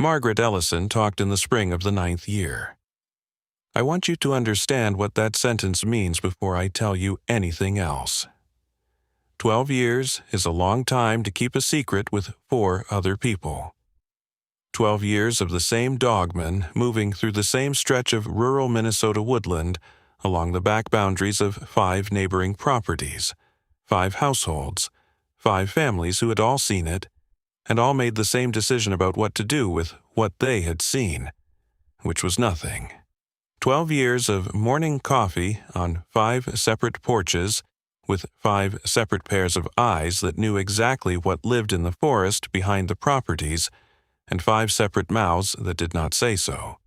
Margaret Ellison talked in the spring of the 9th year. I want you to understand what that sentence means before I tell you anything else. 12 years is a long time to keep a secret with 4 other people. 12 years of the same Dogman moving through the same stretch of rural Minnesota woodland along the back boundaries of 5 neighboring properties, 5 households, 5 families who had all seen it, and all made the same decision about what to do with what they had seen, which was nothing. 12 years of morning coffee on 5 separate porches, with 5 separate pairs of eyes that knew exactly what lived in the forest behind the properties, and 5 separate mouths that did not say so.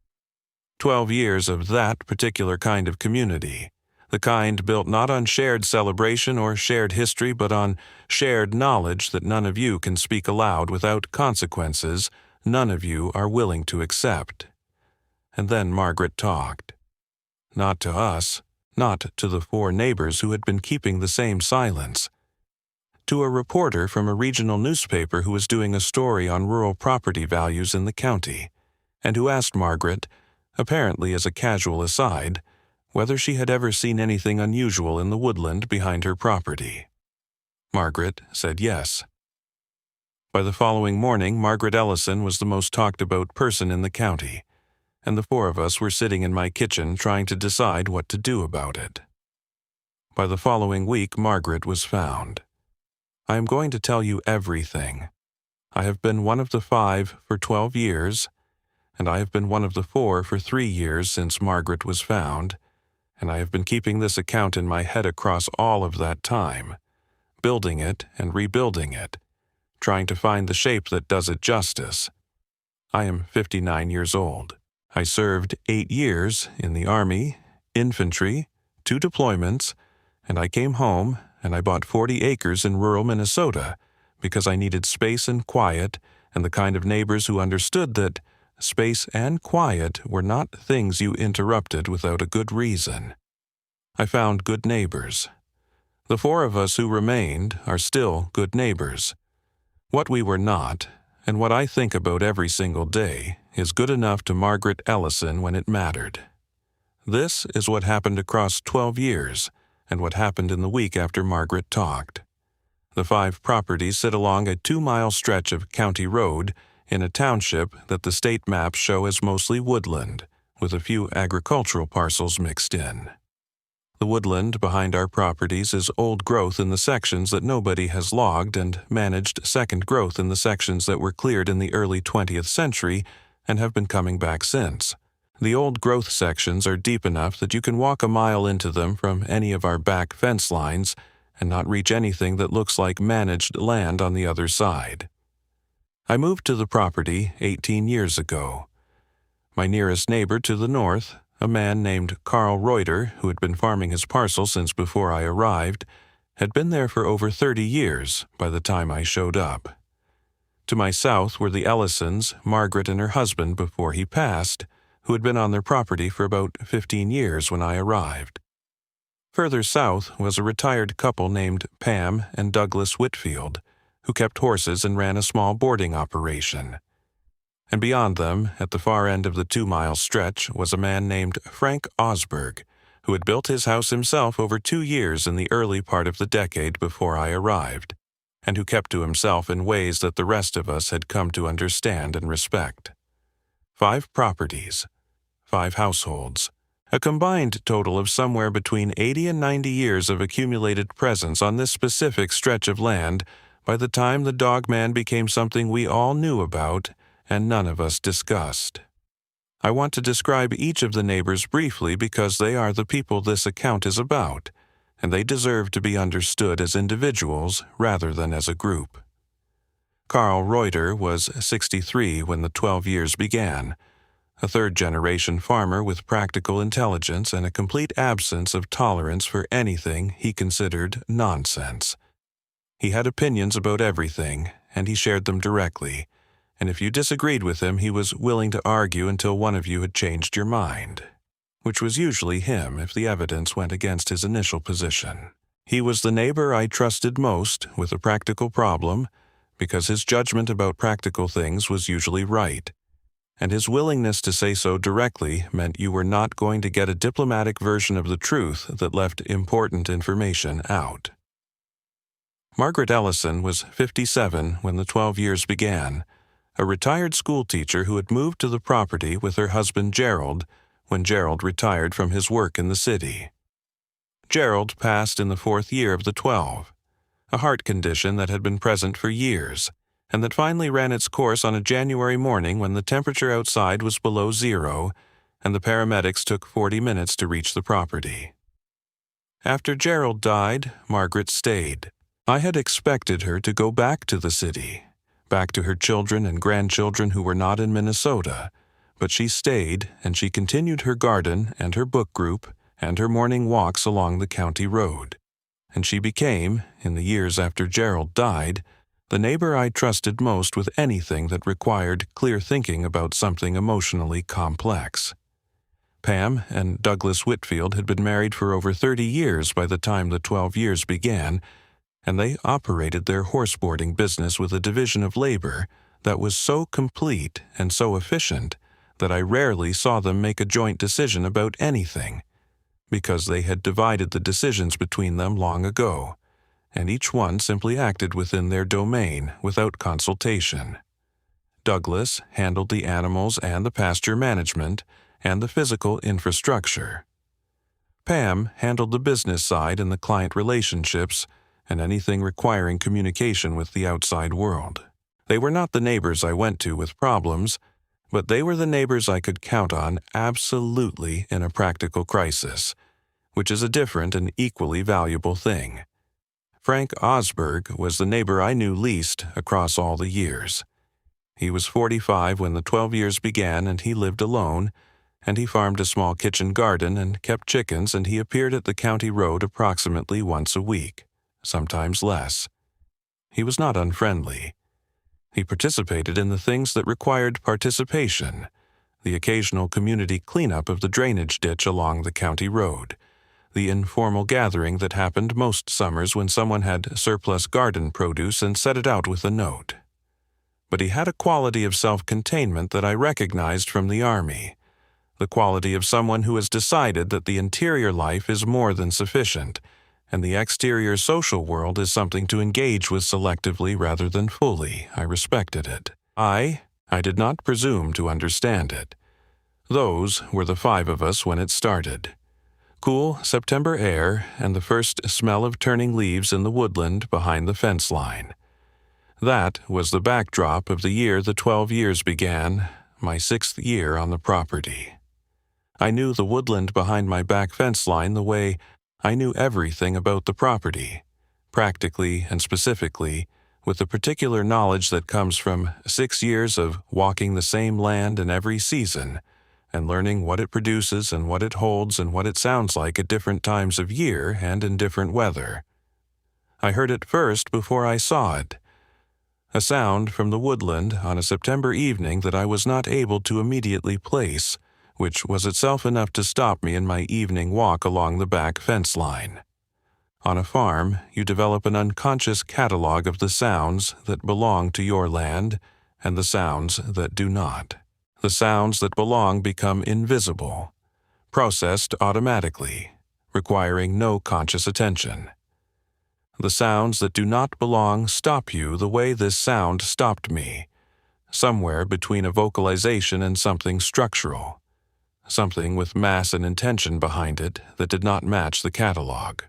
12 years of that particular kind of community, the kind built not on shared celebration or shared history, but on shared knowledge that none of you can speak aloud without consequences none of you are willing to accept. And then Margaret talked. Not to us, not to the 4 neighbors who had been keeping the same silence. To a reporter from a regional newspaper who was doing a story on rural property values in the county, and who asked Margaret, apparently as a casual aside, whether she had ever seen anything unusual in the woodland behind her property. Margaret said yes. By the following morning, Margaret Ellison was the most talked-about person in the county, and the 4 of us were sitting in my kitchen trying to decide what to do about it. By the following week, Margaret was found. I am going to tell you everything. I have been one of the 5 for 12 years, and I have been one of the 4 for 3 years since Margaret was found, and I have been keeping this account in my head across all of that time, building it and rebuilding it, trying to find the shape that does it justice. I am 59 years old. I served 8 years in the Army, infantry, 2 deployments, and I came home and I bought 40 acres in rural Minnesota because I needed space and quiet and the kind of neighbors who understood that space and quiet were not things you interrupted without a good reason. I found good neighbors. The 4 of us who remained are still good neighbors. What we were not, and what I think about every single day, is good enough to Margaret Ellison when it mattered. This is what happened across 12 years, and what happened in the week after Margaret talked. The 5 properties sit along a 2-mile stretch of county road in a township that the state maps show as mostly woodland, with a few agricultural parcels mixed in. The woodland behind our properties is old growth in the sections that nobody has logged and managed second growth in the sections that were cleared in the early 20th century and have been coming back since. The old growth sections are deep enough that you can walk a mile into them from any of our back fence lines and not reach anything that looks like managed land on the other side. I moved to the property 18 years ago. My nearest neighbor to the north, a man named Carl Reuter, who had been farming his parcel since before I arrived, had been there for over 30 years by the time I showed up. To my south were the Ellisons, Margaret and her husband before he passed, who had been on their property for about 15 years when I arrived. Further south was a retired couple named Pam and Douglas Whitfield, who kept horses and ran a small boarding operation. And beyond them, at the far end of the 2-mile stretch, was a man named Frank Osberg, who had built his house himself over 2 years in the early part of the decade before I arrived, and who kept to himself in ways that the rest of us had come to understand and respect. 5 properties, 5 households, a combined total of somewhere between 80 and 90 years of accumulated presence on this specific stretch of land by the time the Dogman became something we all knew about and none of us discussed. I want to describe each of the neighbors briefly because they are the people this account is about, and they deserve to be understood as individuals rather than as a group. Carl Reuter was 63 when the 12 years began, a third-generation farmer with practical intelligence and a complete absence of tolerance for anything he considered nonsense. He had opinions about everything, and he shared them directly, and if you disagreed with him, he was willing to argue until one of you had changed your mind, which was usually him if the evidence went against his initial position. He was the neighbor I trusted most with a practical problem, because his judgment about practical things was usually right, and his willingness to say so directly meant you were not going to get a diplomatic version of the truth that left important information out. Margaret Ellison was 57 when the 12 years began, a retired schoolteacher who had moved to the property with her husband Gerald when Gerald retired from his work in the city. Gerald passed in the 4th year of the 12, a heart condition that had been present for years, and that finally ran its course on a January morning when the temperature outside was below zero, and the paramedics took 40 minutes to reach the property. After Gerald died, Margaret stayed. I had expected her to go back to the city, back to her children and grandchildren who were not in Minnesota, but she stayed, and she continued her garden and her book group and her morning walks along the county road. And she became, in the years after Gerald died, the neighbor I trusted most with anything that required clear thinking about something emotionally complex. Pam and Douglas Whitfield had been married for over 30 years by the time the 12 years began, and they operated their horseboarding business with a division of labor that was so complete and so efficient that I rarely saw them make a joint decision about anything, because they had divided the decisions between them long ago, and each one simply acted within their domain without consultation. Douglas handled the animals and the pasture management and the physical infrastructure. Pam handled the business side and the client relationships and anything requiring communication with the outside world. They were not the neighbors I went to with problems, but they were the neighbors I could count on absolutely in a practical crisis, which is a different and equally valuable thing. Frank Osberg was the neighbor I knew least across all the years. He was 45 when the 12 years began, and he lived alone, and he farmed a small kitchen garden and kept chickens, and he appeared at the county road approximately once a week, sometimes less. He was not unfriendly. He participated in the things that required participation, the occasional community cleanup of the drainage ditch along the county road, the informal gathering that happened most summers when someone had surplus garden produce and set it out with a note. But he had a quality of self-containment that I recognized from the Army, the quality of someone who has decided that the interior life is more than sufficient, and the exterior social world is something to engage with selectively rather than fully. I respected it. I did not presume to understand it. Those were the 5 of us when it started. Cool September air and the first smell of turning leaves in the woodland behind the fence line. That was the backdrop of the year the 12 years began, my 6th year on the property. I knew the woodland behind my back fence line the way I knew everything about the property, practically and specifically, with the particular knowledge that comes from 6 years of walking the same land in every season, and learning what it produces and what it holds and what it sounds like at different times of year and in different weather. I heard it first before I saw it, a sound from the woodland on a September evening that I was not able to immediately place, which was itself enough to stop me in my evening walk along the back fence line. On a farm, you develop an unconscious catalog of the sounds that belong to your land and the sounds that do not. The sounds that belong become invisible, processed automatically, requiring no conscious attention. The sounds that do not belong stop you the way this sound stopped me, somewhere between a vocalization and something structural, something with mass and intention behind it that did not match the catalog.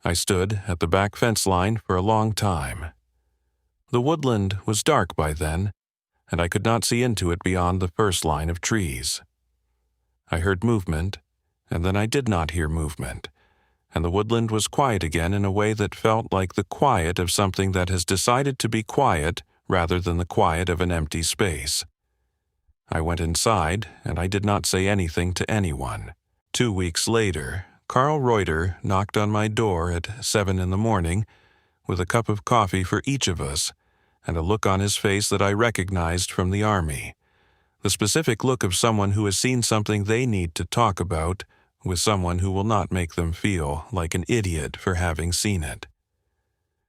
I stood at the back fence line for a long time. The woodland was dark by then, and I could not see into it beyond the first line of trees. I heard movement, and then I did not hear movement, and the woodland was quiet again in a way that felt like the quiet of something that has decided to be quiet rather than the quiet of an empty space. I went inside, and I did not say anything to anyone. 2 weeks later, Carl Reuter knocked on my door at 7 a.m. with a cup of coffee for each of us, and a look on his face that I recognized from the Army, the specific look of someone who has seen something they need to talk about with someone who will not make them feel like an idiot for having seen it.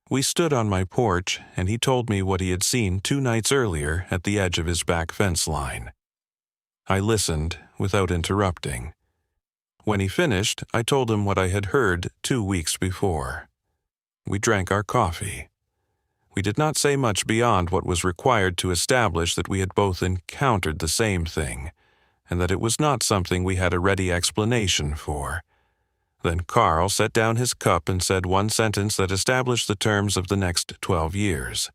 We stood on my porch, and he told me what he had seen 2 nights earlier at the edge of his back fence line. I listened without interrupting. When he finished, I told him what I had heard 2 weeks before. We drank our coffee. We did not say much beyond what was required to establish that we had both encountered the same thing, and that it was not something we had a ready explanation for. Then Carl set down his cup and said one sentence that established the terms of the next 12 years.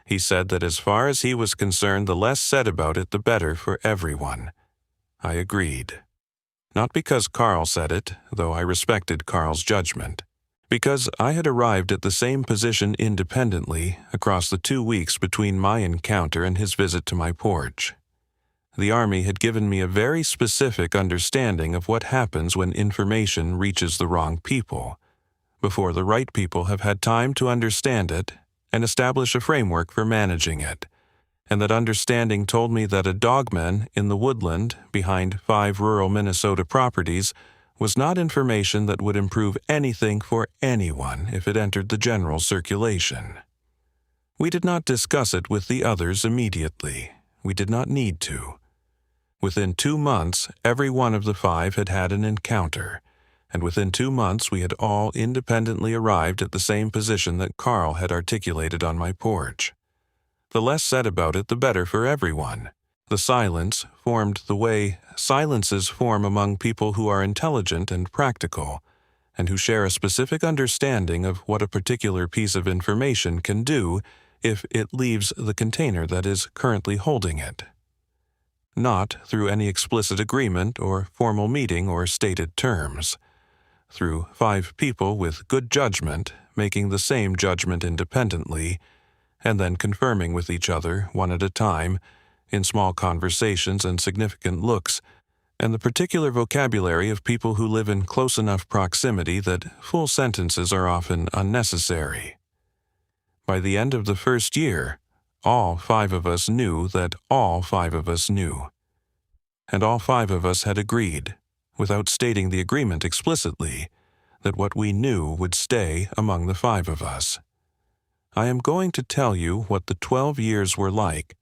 He said that as far as he was concerned, the less said about it, the better for everyone. I agreed. Not because Carl said it, though I respected Carl's judgment. Because I had arrived at the same position independently across the 2 weeks between my encounter and his visit to my porch. The Army had given me a very specific understanding of what happens when information reaches the wrong people, before the right people have had time to understand it and establish a framework for managing it, and that understanding told me that a dogman in the woodland behind 5 rural Minnesota properties was not information that would improve anything for anyone if it entered the general circulation. We did not discuss it with the others immediately. We did not need to. Within 2 months, every one of the 5 had had an encounter, and within 2 months we had all independently arrived at the same position that Carl had articulated on my porch. The less said about it, the better for everyone. The silence formed the way silences form among people who are intelligent and practical, and who share a specific understanding of what a particular piece of information can do if it leaves the container that is currently holding it. Not through any explicit agreement or formal meeting or stated terms. Through 5 people with good judgment making the same judgment independently, and then confirming with each other, one at a time, in small conversations and significant looks, and the particular vocabulary of people who live in close enough proximity that full sentences are often unnecessary. By the end of the first year, all 5 of us knew that all 5 of us knew. And all 5 of us had agreed, without stating the agreement explicitly, that what we knew would stay among the 5 of us. I am going to tell you what the 12 years were like,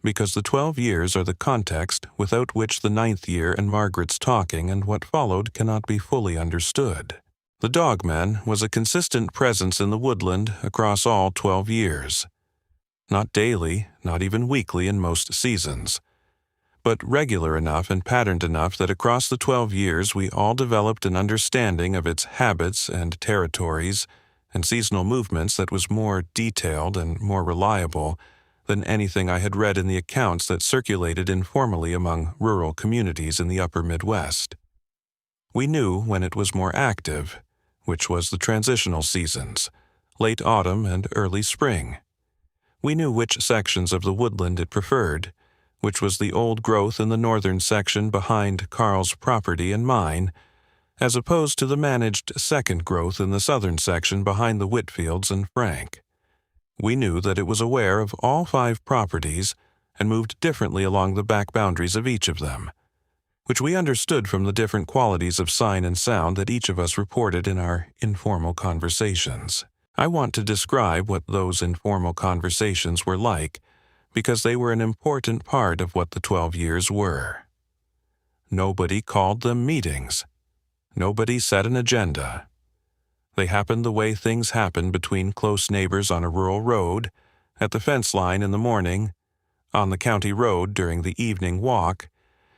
because the 12 years are the context without which the 9th year and Margaret's talking and what followed cannot be fully understood. The Dogman was a consistent presence in the woodland across all 12 years. Not daily, not even weekly in most seasons, but regular enough and patterned enough that across the 12 years we all developed an understanding of its habits and territories and seasonal movements that was more detailed and more reliable than anything I had read in the accounts that circulated informally among rural communities in the upper Midwest. We knew when it was more active, which was the transitional seasons, late autumn and early spring. We knew which sections of the woodland it preferred, which was the old growth in the northern section behind Carl's property and mine, as opposed to the managed second growth in the southern section behind the Whitfields and Frank. We knew that it was aware of all 5 properties and moved differently along the back boundaries of each of them, which we understood from the different qualities of sign and sound that each of us reported in our informal conversations. I want to describe what those informal conversations were like, because they were an important part of what the 12 years were. Nobody called them meetings. Nobody set an agenda. They happened the way things happen between close neighbors on a rural road, at the fence line in the morning, on the county road during the evening walk,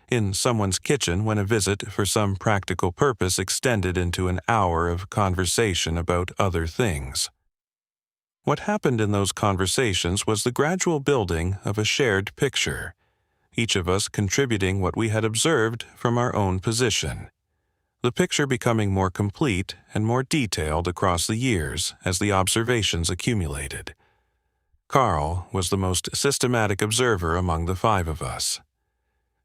in someone's kitchen when a visit for some practical purpose extended into an hour of conversation about other things. What happened in those conversations was the gradual building of a shared picture, each of us contributing what we had observed from our own position. The picture becoming more complete and more detailed across the years as the observations accumulated. Carl was the most systematic observer among the 5 of us.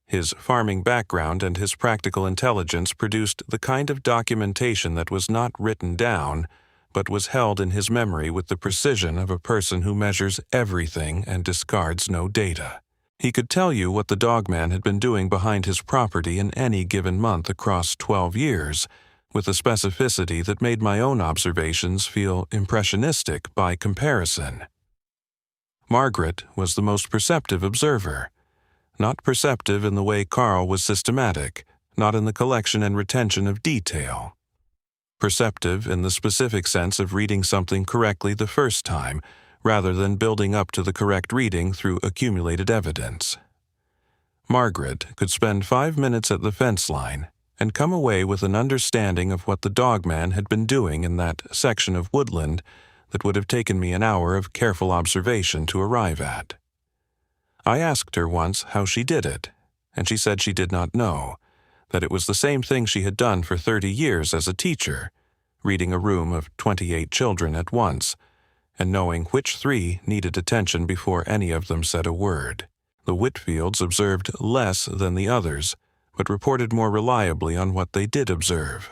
His farming background and his practical intelligence produced the kind of documentation that was not written down, but was held in his memory with the precision of a person who measures everything and discards no data. He could tell you what the Dogman had been doing behind his property in any given month across 12 years, with a specificity that made my own observations feel impressionistic by comparison. Margaret was the most perceptive observer, not perceptive in the way Carl was systematic, not in the collection and retention of detail. Perceptive in the specific sense of reading something correctly the first time, rather than building up to the correct reading through accumulated evidence. Margaret could spend 5 minutes at the fence line and come away with an understanding of what the Dogman had been doing in that section of woodland that would have taken me an hour of careful observation to arrive at. I asked her once how she did it, and she said she did not know, that it was the same thing she had done for 30 years as a teacher, reading a room of 28 children at once, and knowing which 3 needed attention before any of them said a word. The Whitfields observed less than the others, but reported more reliably on what they did observe.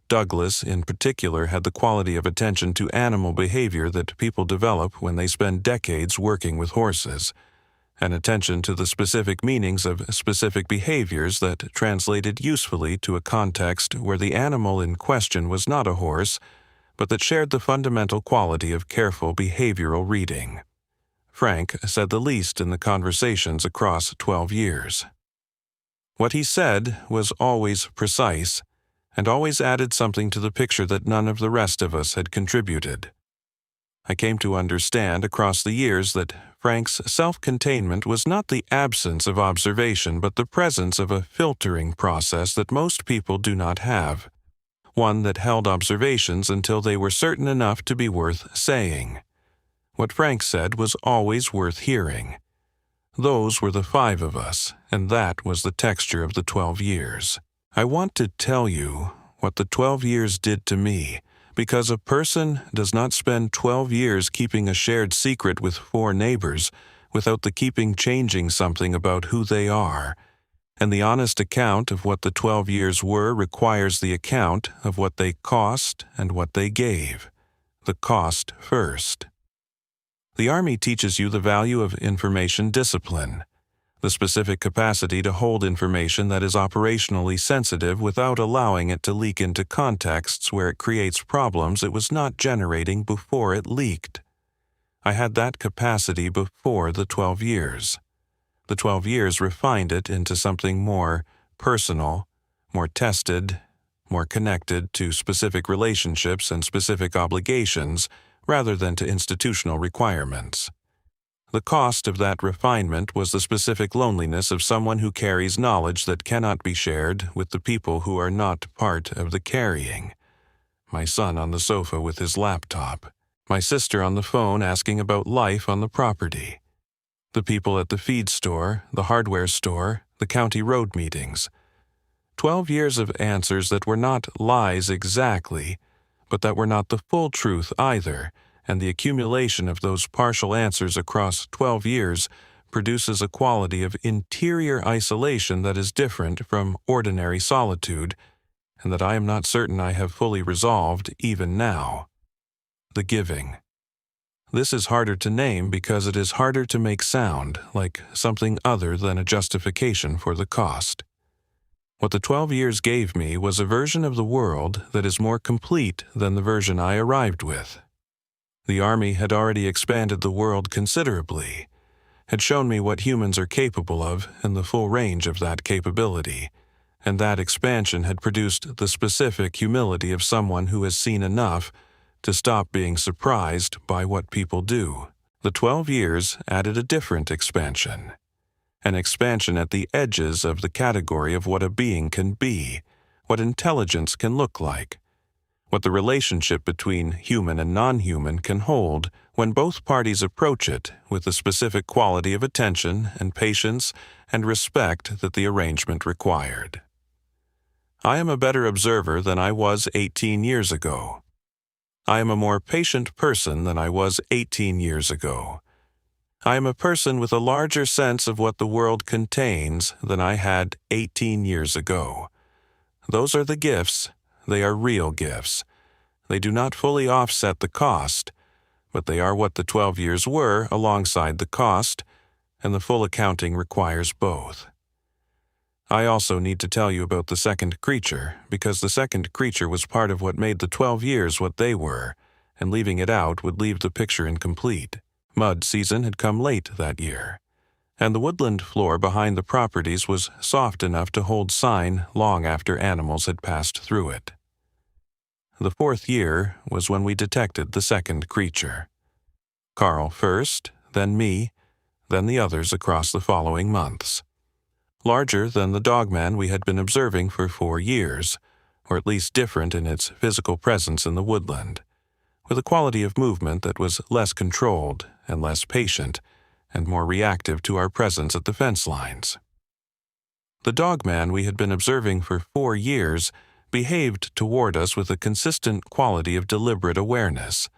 Douglas, in particular, had the quality of attention to animal behavior that people develop when they spend decades working with horses, an attention to the specific meanings of specific behaviors that translated usefully to a context where the animal in question was not a horse, but that shared the fundamental quality of careful behavioral reading. Frank said the least in the conversations across 12 years. What he said was always precise, and always added something to the picture that none of the rest of us had contributed. I came to understand across the years that Frank's self-containment was not the absence of observation but the presence of a filtering process that most people do not have, one that held observations until they were certain enough to be worth saying. What Frank said was always worth hearing. Those were the 5 of us, and that was the texture of the 12 years. I want to tell you what the 12 years did to me, because a person does not spend 12 years keeping a shared secret with 4 neighbors without the keeping changing something about who they are, and the honest account of what the 12 years were requires the account of what they cost and what they gave. The cost first. The Army teaches you the value of information discipline, the specific capacity to hold information that is operationally sensitive without allowing it to leak into contexts where it creates problems it was not generating before it leaked. I had that capacity before the 12 years. The 12 years refined it into something more personal, more tested, more connected to specific relationships and specific obligations rather than to institutional requirements. The cost of that refinement was the specific loneliness of someone who carries knowledge that cannot be shared with the people who are not part of the carrying. My son on the sofa with his laptop. My sister on the phone asking about life on the property. The people at the feed store, the hardware store, the county road meetings. 12 years of answers that were not lies exactly, but that were not the full truth either, and the accumulation of those partial answers across 12 years produces a quality of interior isolation that is different from ordinary solitude, and that I am not certain I have fully resolved even now. The giving. This is harder to name because it is harder to make sound like something other than a justification for the cost. What the 12 years gave me was a version of the world that is more complete than the version I arrived with. The Army had already expanded the world considerably, had shown me what humans are capable of and the full range of that capability, and that expansion had produced the specific humility of someone who has seen enough to stop being surprised by what people do. The 12 years added a different expansion. An expansion at the edges of the category of what a being can be, what intelligence can look like, what the relationship between human and non-human can hold when both parties approach it with the specific quality of attention and patience and respect that the arrangement required. I am a better observer than I was 18 years ago. I am a more patient person than I was 18 years ago. I am a person with a larger sense of what the world contains than I had 18 years ago. Those are the gifts. They are real gifts. They do not fully offset the cost, but they are what the 12 years were alongside the cost, and the full accounting requires both. I also need to tell you about the second creature, because the second creature was part of what made the 12 years what they were, and leaving it out would leave the picture incomplete. Mud season had come late that year, and the woodland floor behind the properties was soft enough to hold sign long after animals had passed through it. The 4th year was when we detected the second creature. Carl first, then me, then the others across the following months. Larger than the Dogman we had been observing for 4 years, or at least different in its physical presence in the woodland, with a quality of movement that was less controlled and less patient, and more reactive to our presence at the fence lines. The Dogman we had been observing for 4 years behaved toward us with a consistent quality of deliberate awareness,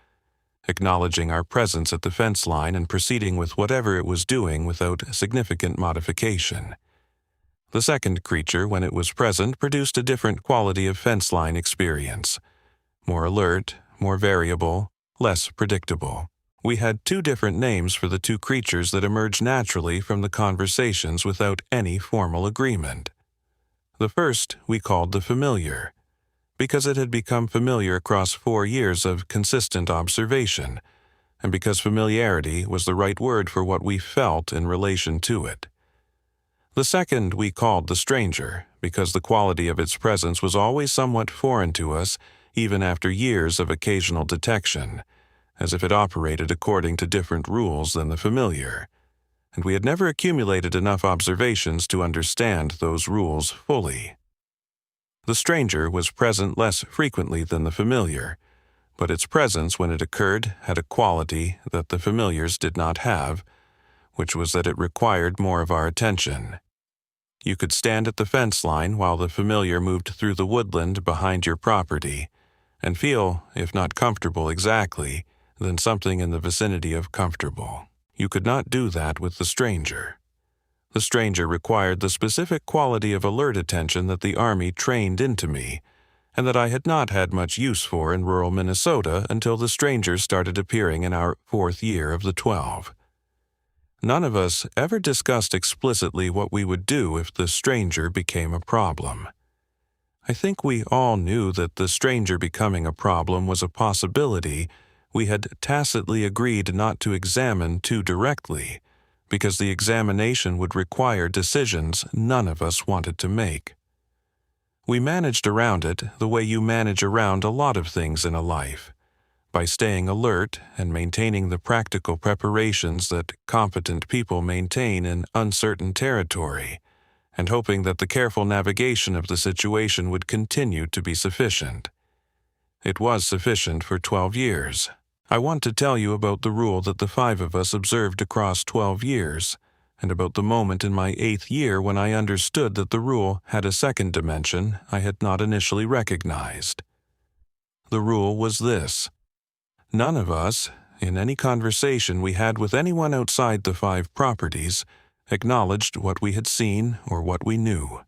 acknowledging our presence at the fence line and proceeding with whatever it was doing without significant modification. The second creature, when it was present, produced a different quality of fence line experience, more alert, more variable, less predictable. We had 2 different names for the 2 creatures that emerged naturally from the conversations without any formal agreement. The first we called the familiar, because it had become familiar across 4 years of consistent observation, and because familiarity was the right word for what we felt in relation to it. The second we called the stranger, because the quality of its presence was always somewhat foreign to us, even after years of occasional detection, as if it operated according to different rules than the familiar, and we had never accumulated enough observations to understand those rules fully. The stranger was present less frequently than the familiar, but its presence when it occurred had a quality that the familiars did not have, which was that it required more of our attention. You could stand at the fence line while the familiar moved through the woodland behind your property, and feel, if not comfortable exactly, then something in the vicinity of comfortable. You could not do that with the stranger. The stranger required the specific quality of alert attention that the Army trained into me, and that I had not had much use for in rural Minnesota until the strangers started appearing in our 4th year of the 12. None of us ever discussed explicitly what we would do if the stranger became a problem. I think we all knew that the stranger becoming a problem was a possibility we had tacitly agreed not to examine too directly, because the examination would require decisions none of us wanted to make. We managed around it the way you manage around a lot of things in a life, by staying alert and maintaining the practical preparations that competent people maintain in uncertain territory, and hoping that the careful navigation of the situation would continue to be sufficient. It was sufficient for 12 years. I want to tell you about the rule that the 5 of us observed across 12 years, and about the moment in my 8th year when I understood that the rule had a second dimension I had not initially recognized. The rule was this: none of us, in any conversation we had with anyone outside the 5 properties, acknowledged what we had seen or what we knew.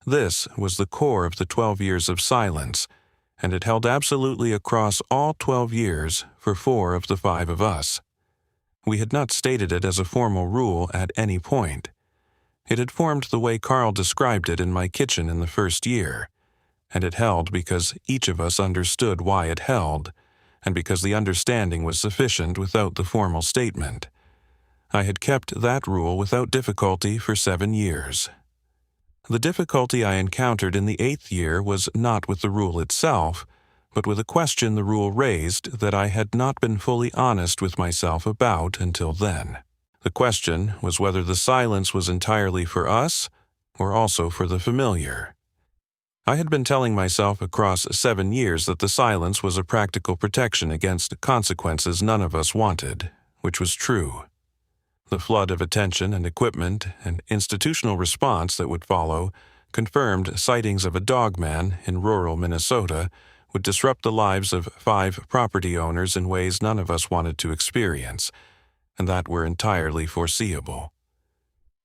This was the core of the 12 years of silence, and it held absolutely across all 12 years for 4 of the 5 of us. We had not stated it as a formal rule at any point. It had formed the way Carl described it in my kitchen in the 1st year, and it held because each of us understood why it held, and because the understanding was sufficient without the formal statement. I had kept that rule without difficulty for 7 years. The difficulty I encountered in the 8th year was not with the rule itself, but with a question the rule raised that I had not been fully honest with myself about until then. The question was whether the silence was entirely for us or also for the familiar. I had been telling myself across 7 years that the silence was a practical protection against consequences none of us wanted, which was true. The flood of attention and equipment and institutional response that would follow confirmed sightings of a dogman in rural Minnesota would disrupt the lives of 5 property owners in ways none of us wanted to experience, and that were entirely foreseeable.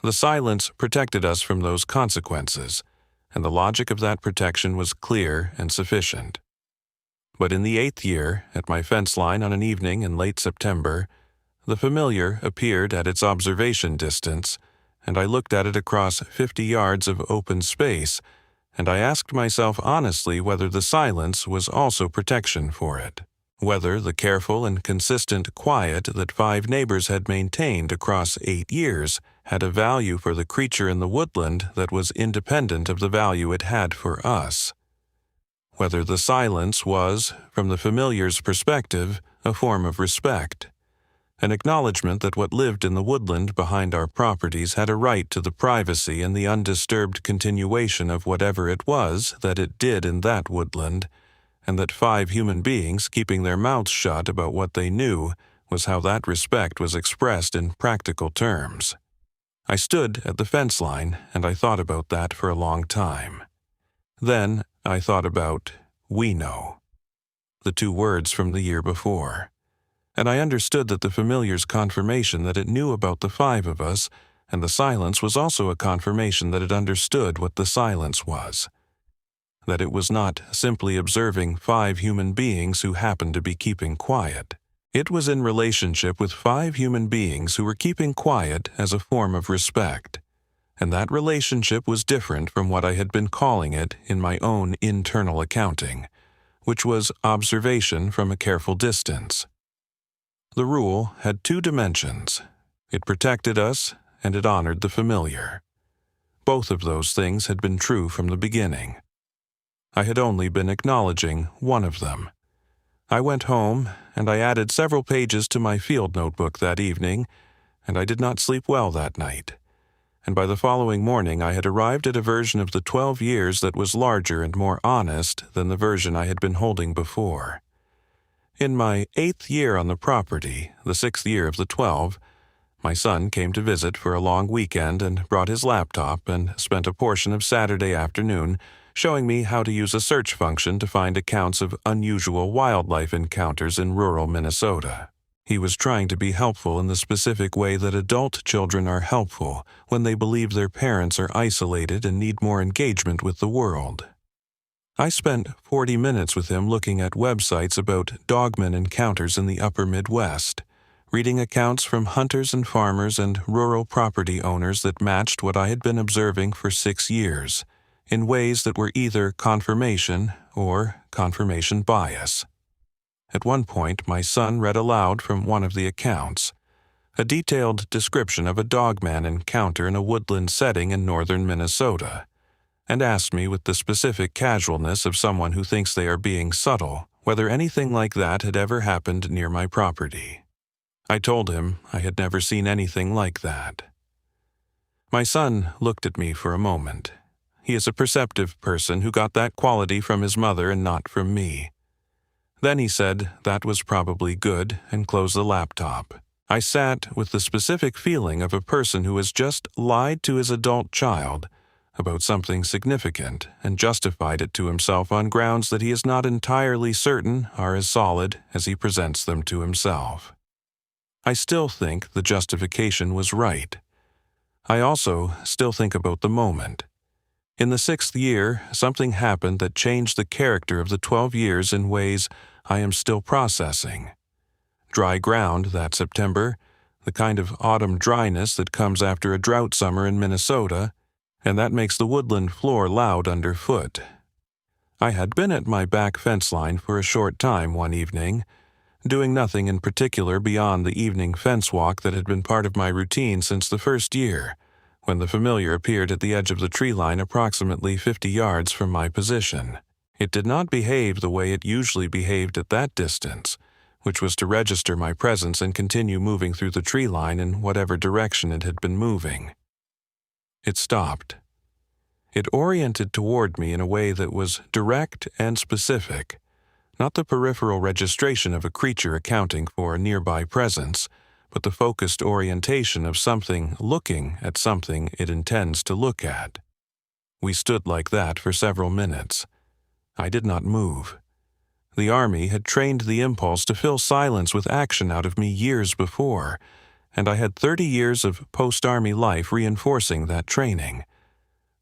The silence protected us from those consequences, and the logic of that protection was clear and sufficient. But in the 8th year, at my fence line on an evening in late September, the familiar appeared at its observation distance, and I looked at it across 50 yards of open space, and I asked myself honestly whether the silence was also protection for it, whether the careful and consistent quiet that 5 neighbors had maintained across 8 years had a value for the creature in the woodland that was independent of the value it had for us. Whether the silence was, from the familiar's perspective, a form of respect, an acknowledgement that what lived in the woodland behind our properties had a right to the privacy and the undisturbed continuation of whatever it was that it did in that woodland, and that 5 human beings keeping their mouths shut about what they knew was how that respect was expressed in practical terms. I stood at the fence line, and I thought about that for a long time. Then I thought about "we know," the 2 words from the year before, and I understood that the familiar's confirmation that it knew about the 5 of us, and the silence was also a confirmation that it understood what the silence was, that it was not simply observing 5 human beings who happened to be keeping quiet. It was in relationship with 5 human beings who were keeping quiet as a form of respect, and that relationship was different from what I had been calling it in my own internal accounting, which was observation from a careful distance. The rule had 2 dimensions. It protected us, and it honored the familiar. Both of those things had been true from the beginning. I had only been acknowledging one of them. I went home, and I added several pages to my field notebook that evening, and I did not sleep well that night. And by the following morning I had arrived at a version of the 12 years that was larger and more honest than the version I had been holding before. In my 8th year on the property, the 6th year of the 12, my son came to visit for a long weekend and brought his laptop and spent a portion of Saturday afternoon showing me how to use a search function to find accounts of unusual wildlife encounters in rural Minnesota. He was trying to be helpful in the specific way that adult children are helpful when they believe their parents are isolated and need more engagement with the world. I spent 40 minutes with him looking at websites about Dogman encounters in the upper Midwest, reading accounts from hunters and farmers and rural property owners that matched what I had been observing for 6 years, in ways that were either confirmation or confirmation bias. At one point, my son read aloud from one of the accounts, a detailed description of a Dogman encounter in a woodland setting in northern Minnesota, and asked me with the specific casualness of someone who thinks they are being subtle whether anything like that had ever happened near my property. I told him I had never seen anything like that. My son looked at me for a moment. He is a perceptive person who got that quality from his mother and not from me. Then he said that was probably good and closed the laptop. I sat with the specific feeling of a person who has just lied to his adult child about something significant and justified it to himself on grounds that he is not entirely certain are as solid as he presents them to himself. I still think the justification was right. I also still think about the moment. In the 6th year, something happened that changed the character of the 12 years in ways I am still processing. Dry ground that September, the kind of autumn dryness that comes after a drought summer in Minnesota, and that makes the woodland floor loud underfoot. I had been at my back fence line for a short time one evening, doing nothing in particular beyond the evening fence walk that had been part of my routine since the 1st year, when the familiar appeared at the edge of the tree line approximately 50 yards from my position. It did not behave the way it usually behaved at that distance, which was to register my presence and continue moving through the tree line in whatever direction it had been moving. It stopped. It oriented toward me in a way that was direct and specific, not the peripheral registration of a creature accounting for a nearby presence, but the focused orientation of something looking at something it intends to look at. We stood like that for several minutes. I did not move. The Army had trained the impulse to fill silence with action out of me years before, and I had 30 years of post-Army life reinforcing that training.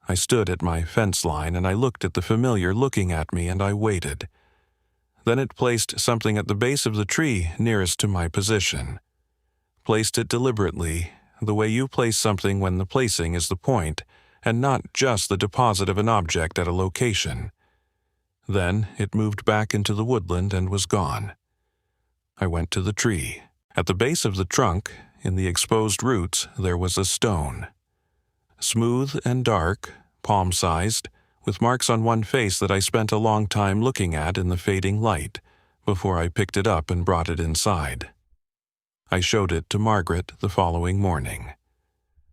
I stood at my fence line and I looked at the familiar looking at me and I waited. Then it placed something at the base of the tree nearest to my position. Placed it deliberately, the way you place something when the placing is the point, and not just the deposit of an object at a location. Then it moved back into the woodland and was gone. I went to the tree. At the base of the trunk, in the exposed roots, there was a stone. Smooth and dark, palm-sized, with marks on one face that I spent a long time looking at in the fading light, before I picked it up and brought it inside. I showed it to Margaret the following morning.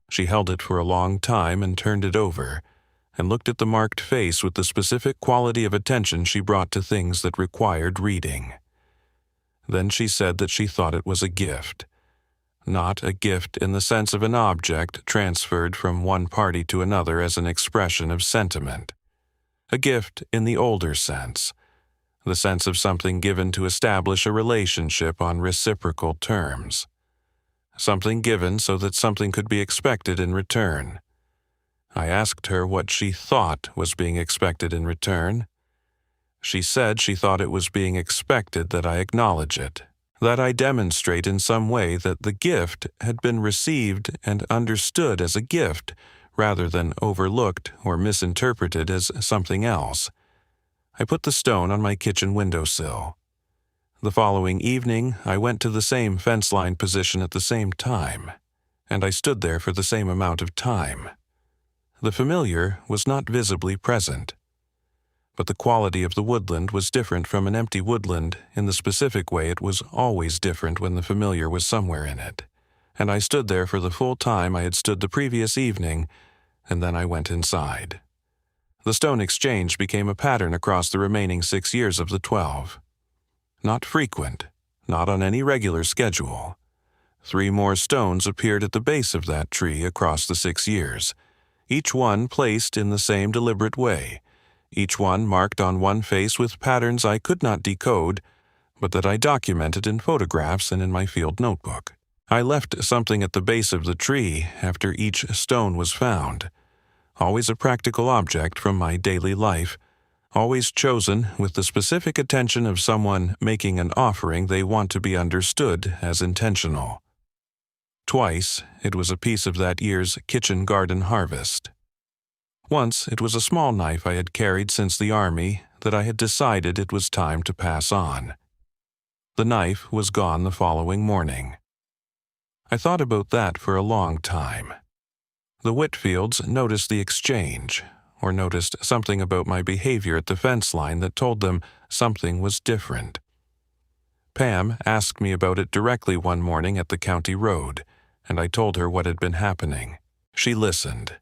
She held it for a long time and turned it over, and looked at the marked face with the specific quality of attention she brought to things that required reading. Then she said that she thought it was a gift. Not a gift in the sense of an object transferred from one party to another as an expression of sentiment. A gift in the older sense, the sense of something given to establish a relationship on reciprocal terms. Something given so that something could be expected in return. I asked her what she thought was being expected in return. She said she thought it was being expected that I acknowledge it, that I demonstrate in some way that the gift had been received and understood as a gift, rather than overlooked or misinterpreted as something else. I put the stone on my kitchen windowsill. The following evening, I went to the same fence line position at the same time, and I stood there for the same amount of time. The familiar was not visibly present, but the quality of the woodland was different from an empty woodland in the specific way it was always different when the familiar was somewhere in it, and I stood there for the full time I had stood the previous evening, and then I went inside. The stone exchange became a pattern across the remaining 6 years of the 12. Not frequent, not on any regular schedule. 3 more stones appeared at the base of that tree across the 6 years, each one placed in the same deliberate way, each one marked on one face with patterns I could not decode, but that I documented in photographs and in my field notebook. I left something at the base of the tree after each stone was found, always a practical object from my daily life, always chosen with the specific attention of someone making an offering they want to be understood as intentional. Twice, it was a piece of that year's kitchen garden harvest. Once, it was a small knife I had carried since the army that I had decided it was time to pass on. The knife was gone the following morning. I thought about that for a long time. The Whitfields noticed the exchange, or noticed something about my behavior at the fence line that told them something was different. Pam asked me about it directly one morning at the county road, and I told her what had been happening. She listened,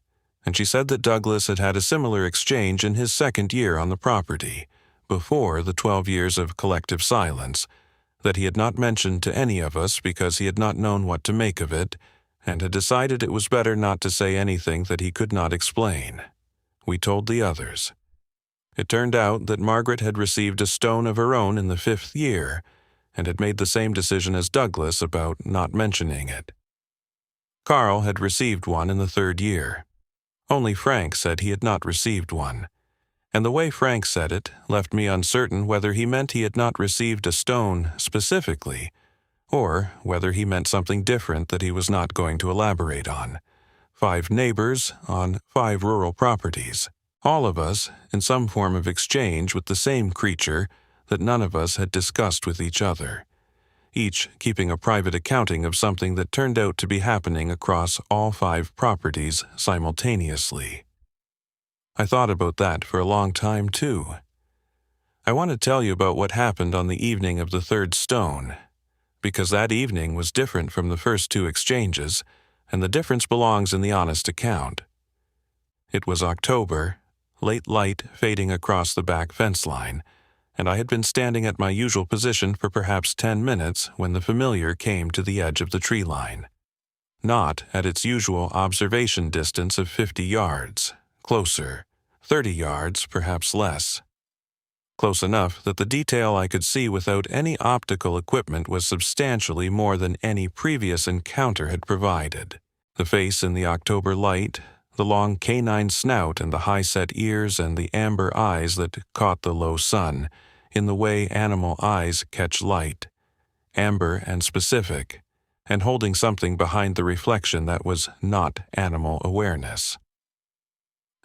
and she said that Douglas had had a similar exchange in his 2nd year on the property, before the 12 years of collective silence, that he had not mentioned to any of us because he had not known what to make of it, and had decided it was better not to say anything that he could not explain. We told the others. It turned out that Margaret had received a stone of her own in the 5th year, and had made the same decision as Douglas about not mentioning it. Carl had received one in the 3rd year. Only Frank said he had not received one, and the way Frank said it left me uncertain whether he meant he had not received a stone specifically, or whether he meant something different that he was not going to elaborate on. 5 neighbors on 5 rural properties, all of us in some form of exchange with the same creature that none of us had discussed with each other, each keeping a private accounting of something that turned out to be happening across all 5 properties simultaneously. I thought about that for a long time, too. I want to tell you about what happened on the evening of the 3rd stone, because that evening was different from the first 2 exchanges, and the difference belongs in the honest account. It was October, late light fading across the back fence line, and I had been standing at my usual position for perhaps 10 minutes when the familiar came to the edge of the tree line. Not at its usual observation distance of 50 yards, closer, 30 yards, perhaps less. Close enough that the detail I could see without any optical equipment was substantially more than any previous encounter had provided. The face in the October light, the long canine snout and the high-set ears and the amber eyes that caught the low sun, in the way animal eyes catch light, amber and specific, and holding something behind the reflection that was not animal awareness.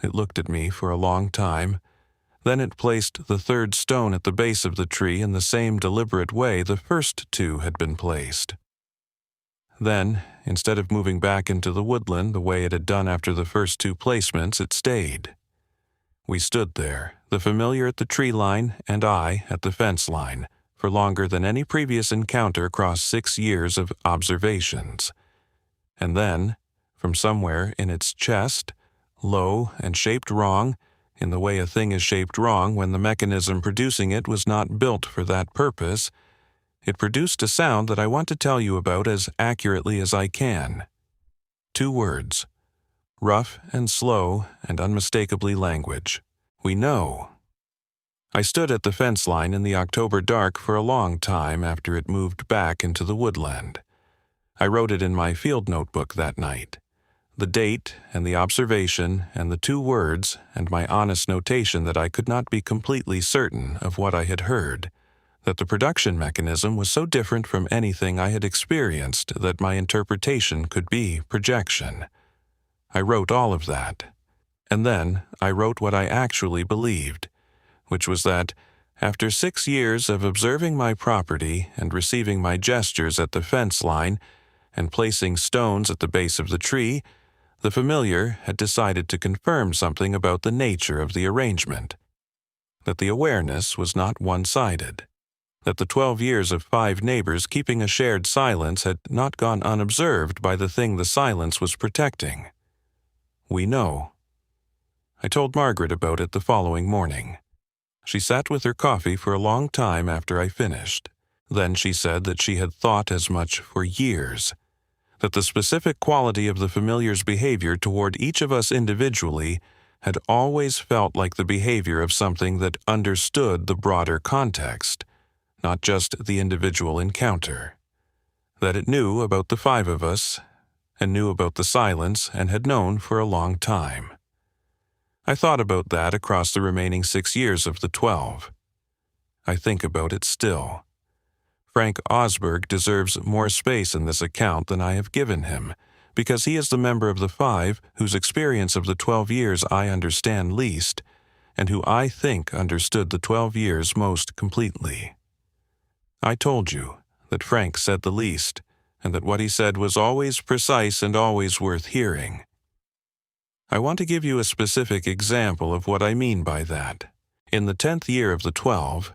It looked at me for a long time. Then it placed the third stone at the base of the tree in the same deliberate way the first two had been placed. Then, instead of moving back into the woodland the way it had done after the first two placements, it stayed. We stood there, the familiar at the tree line and I at the fence line, for longer than any previous encounter across 6 years of observations. And then, from somewhere in its chest, low and shaped wrong, in the way a thing is shaped wrong when the mechanism producing it was not built for that purpose, it produced a sound that I want to tell you about as accurately as I can. 2 words. Rough and slow and unmistakably language. We know. I stood at the fence line in the October dark for a long time after it moved back into the woodland. I wrote it in my field notebook that night. The date and the observation and the 2 words and my honest notation that I could not be completely certain of what I had heard, that the production mechanism was so different from anything I had experienced that my interpretation could be projection. I wrote all of that. And then I wrote what I actually believed, which was that, after 6 years of observing my property and receiving my gestures at the fence line and placing stones at the base of the tree, the familiar had decided to confirm something about the nature of the arrangement, that the awareness was not one-sided, that the 12 years of 5 neighbors keeping a shared silence had not gone unobserved by the thing the silence was protecting. We know. I told Margaret about it the following morning. She sat with her coffee for a long time after I finished. Then she said that she had thought as much for years, that the specific quality of the familiar's behavior toward each of us individually had always felt like the behavior of something that understood the broader context, not just the individual encounter. That it knew about the 5 of us, and knew about the silence and had known for a long time. I thought about that across the remaining 6 years of the 12. I think about it still. Frank Osberg deserves more space in this account than I have given him, because he is the member of the 5 whose experience of the 12 years I understand least, and who I think understood the 12 years most completely. I told you that Frank said the least, and that what he said was always precise and always worth hearing. I want to give you a specific example of what I mean by that. In the 10th year of the 12,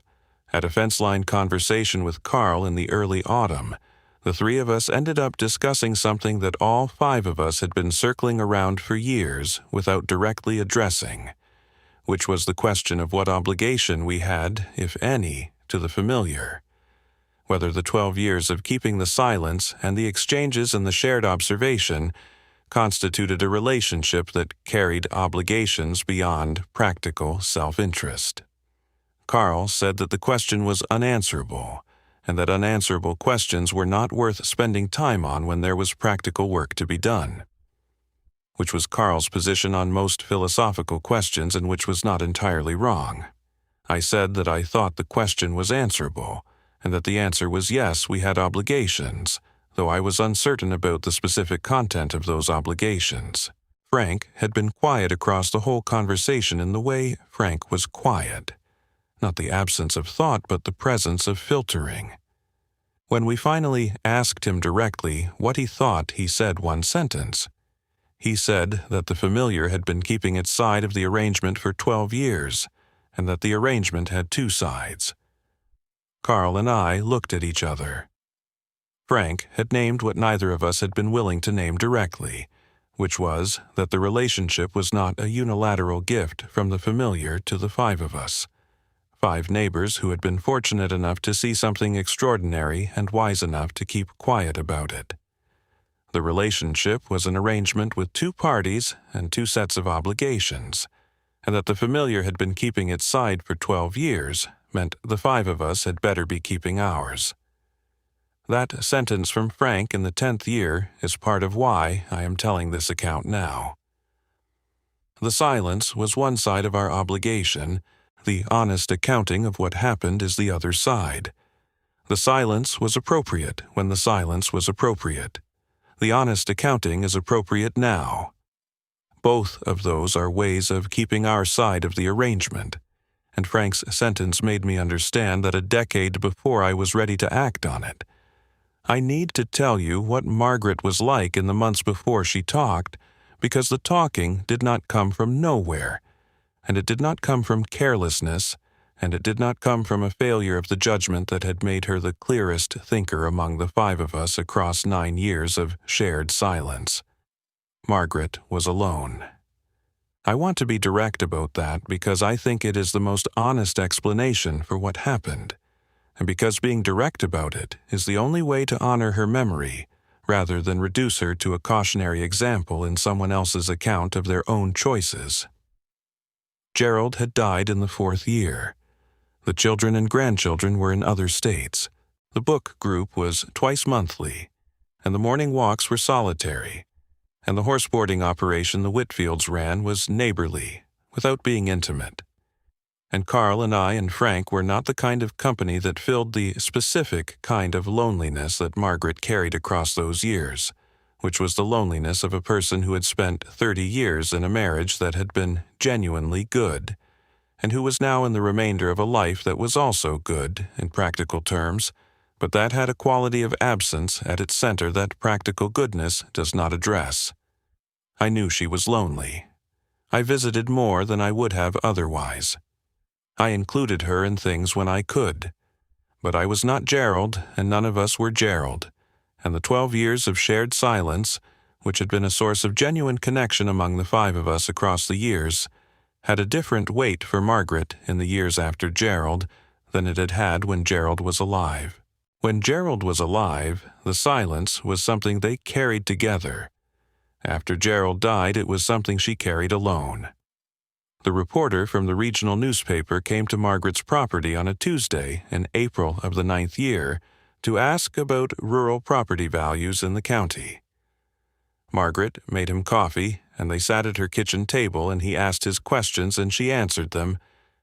at a fence-line conversation with Carl in the early autumn, the 3 of us ended up discussing something that all 5 of us had been circling around for years without directly addressing, which was the question of what obligation we had, if any, to the familiar. Whether the 12 years of keeping the silence and the exchanges and the shared observation constituted a relationship that carried obligations beyond practical self-interest. Carl said that the question was unanswerable, and that unanswerable questions were not worth spending time on when there was practical work to be done, which was Carl's position on most philosophical questions and which was not entirely wrong. I said that I thought the question was answerable, and that the answer was yes, we had obligations, though I was uncertain about the specific content of those obligations. Frank had been quiet across the whole conversation in the way Frank was quiet. Not the absence of thought, but the presence of filtering. When we finally asked him directly what he thought, he said one sentence. He said that the familiar had been keeping its side of the arrangement for 12 years, and that the arrangement had 2 sides. Carl and I looked at each other. Frank had named what neither of us had been willing to name directly, which was that the relationship was not a unilateral gift from the familiar to the 5 of us. 5 neighbors who had been fortunate enough to see something extraordinary and wise enough to keep quiet about it. The relationship was an arrangement with 2 parties and 2 sets of obligations, and that the familiar had been keeping its side for 12 years meant the 5 of us had better be keeping ours. That sentence from Frank in the 10th year is part of why I am telling this account now. The silence was one side of our obligation. The honest accounting of what happened is the other side. The silence was appropriate when the silence was appropriate. The honest accounting is appropriate now. Both of those are ways of keeping our side of the arrangement, and Frank's sentence made me understand that a decade before I was ready to act on it. I need to tell you what Margaret was like in the months before she talked, because the talking did not come from nowhere, and it did not come from carelessness, and it did not come from a failure of the judgment that had made her the clearest thinker among the five of us across 9 years of shared silence. Margaret was alone. I want to be direct about that because I think it is the most honest explanation for what happened, and because being direct about it is the only way to honor her memory, rather than reduce her to a cautionary example in someone else's account of their own choices. Gerald had died in the 4th year. The children and grandchildren were in other states. The book group was twice monthly, and the morning walks were solitary, and the horseboarding operation the Whitfields ran was neighborly, without being intimate. And Carl and I and Frank were not the kind of company that filled the specific kind of loneliness that Margaret carried across those years, which was the loneliness of a person who had spent 30 years in a marriage that had been genuinely good, and who was now in the remainder of a life that was also good in practical terms, but that had a quality of absence at its center that practical goodness does not address. I knew she was lonely. I visited more than I would have otherwise. I included her in things when I could. But I was not Gerald, and none of us were Gerald, and the 12 years of shared silence, which had been a source of genuine connection among the 5 of us across the years, had a different weight for Margaret in the years after Gerald than it had had when Gerald was alive. When Gerald was alive, the silence was something they carried together. After Gerald died, it was something she carried alone. The reporter from the regional newspaper came to Margaret's property on a Tuesday in April of the 9th year to ask about rural property values in the county. Margaret made him coffee, and they sat at her kitchen table, and he asked his questions and she answered them,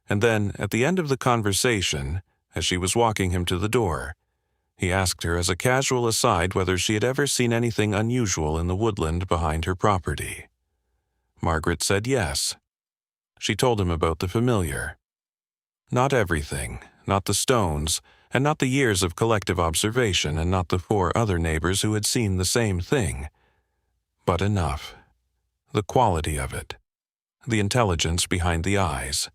and then, at the end of the conversation, as she was walking him to the door, he asked her as a casual aside whether she had ever seen anything unusual in the woodland behind her property. Margaret said yes. She told him about the familiar. Not everything, not the stones, and not the years of collective observation, and not the 4 other neighbors who had seen the same thing. But enough. The quality of it. The intelligence behind the eyes.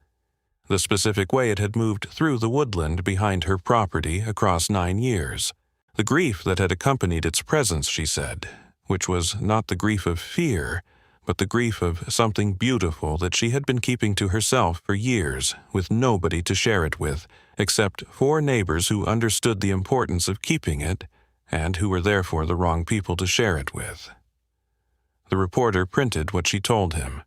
The specific way it had moved through the woodland behind her property across 9 years. The grief that had accompanied its presence, she said, which was not the grief of fear, but the grief of something beautiful that she had been keeping to herself for years, with nobody to share it with, except 4 neighbors who understood the importance of keeping it, and who were therefore the wrong people to share it with. The reporter printed what she told him.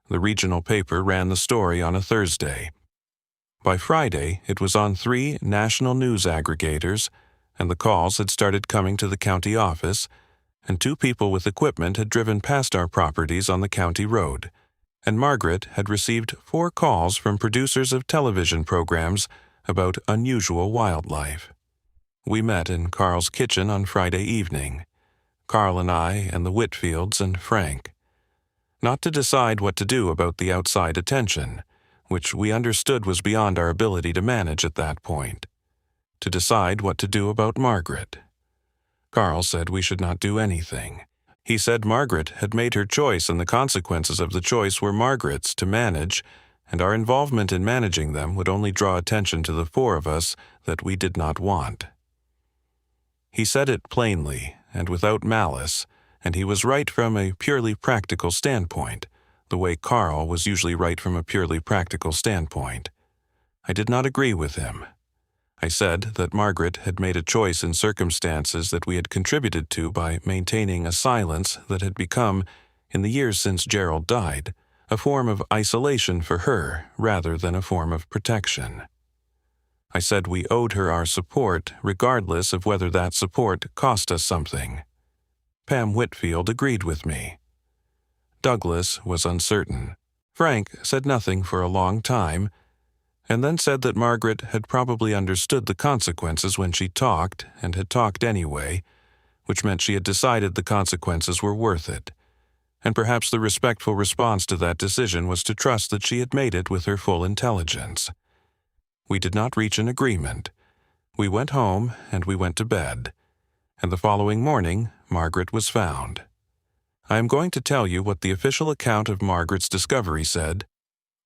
The regional paper ran the story on a Thursday. By Friday, it was on 3 national news aggregators, and the calls had started coming to the county office, and 2 people with equipment had driven past our properties on the county road, and Margaret had received 4 calls from producers of television programs about unusual wildlife. We met in Carl's kitchen on Friday evening, Carl and I and the Whitfields and Frank, not to decide what to do about the outside attention, which we understood was beyond our ability to manage at that point, to decide what to do about Margaret. Carl said we should not do anything. He said Margaret had made her choice and the consequences of the choice were Margaret's to manage, and our involvement in managing them would only draw attention to the 4 of us that we did not want. He said it plainly and without malice, and he was right from a purely practical standpoint, the way Carl was usually right from a purely practical standpoint. I did not agree with him. I said that Margaret had made a choice in circumstances that we had contributed to by maintaining a silence that had become, in the years since Gerald died, a form of isolation for her rather than a form of protection. I said we owed her our support regardless of whether that support cost us something. Pam Whitfield agreed with me. Douglas was uncertain. Frank said nothing for a long time, and then said that Margaret had probably understood the consequences when she talked and had talked anyway, which meant she had decided the consequences were worth it. And perhaps the respectful response to that decision was to trust that she had made it with her full intelligence. We did not reach an agreement. We went home and we went to bed, and the following morning Margaret was found. I am going to tell you what the official account of Margaret's discovery said,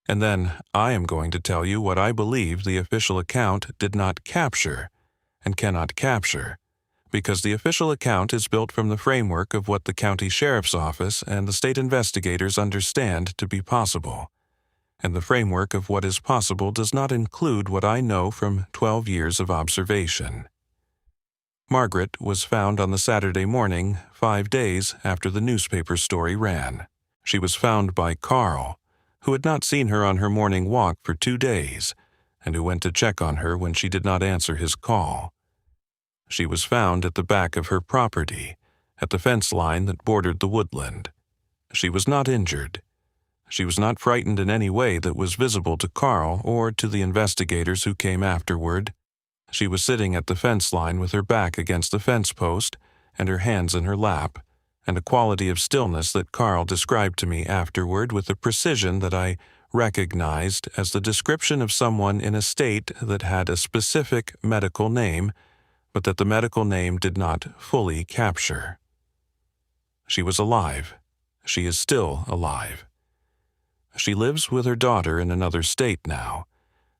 and then I am going to tell you what I believe the official account did not capture and cannot capture, because the official account is built from the framework of what the county sheriff's office and the state investigators understand to be possible. And the framework of what is possible does not include what I know from 12 years of observation. Margaret was found on the Saturday morning, 5 days after the newspaper story ran. She was found by Carl, who had not seen her on her morning walk for 2 days, and who went to check on her when she did not answer his call. She was found at the back of her property, at the fence line that bordered the woodland. She was not injured. She was not frightened in any way that was visible to Carl or to the investigators who came afterward. She was sitting at the fence line with her back against the fence post and her hands in her lap, and a quality of stillness that Carl described to me afterward with a precision that I recognized as the description of someone in a state that had a specific medical name, but that the medical name did not fully capture. She was alive. She is still alive. She lives with her daughter in another state now,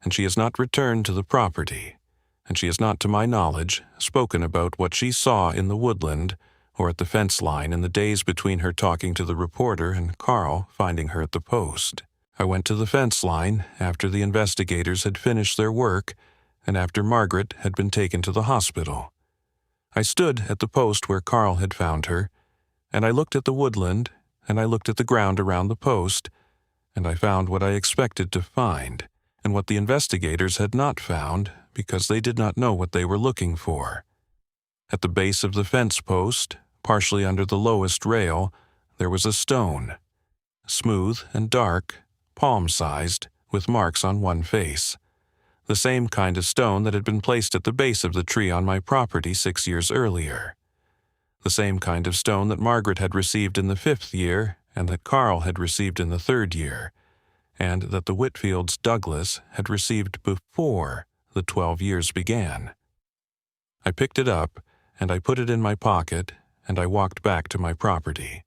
and she has not returned to the property, and she has not, to my knowledge, spoken about what she saw in the woodland or at the fence line in the days between her talking to the reporter and Carl finding her at the post. I went to the fence line after the investigators had finished their work and after Margaret had been taken to the hospital. I stood at the post where Carl had found her, and I looked at the woodland, and I looked at the ground around the post, and I found what I expected to find, and what the investigators had not found because they did not know what they were looking for. At the base of the fence post, partially under the lowest rail, there was a stone, smooth and dark, palm-sized, with marks on one face. The same kind of stone that had been placed at the base of the tree on my property 6 years earlier. The same kind of stone that Margaret had received in the 5th year and that Carl had received in the 3rd year, and that the Whitfields' Douglas had received before the 12 years began. I picked it up, and I put it in my pocket, and I walked back to my property.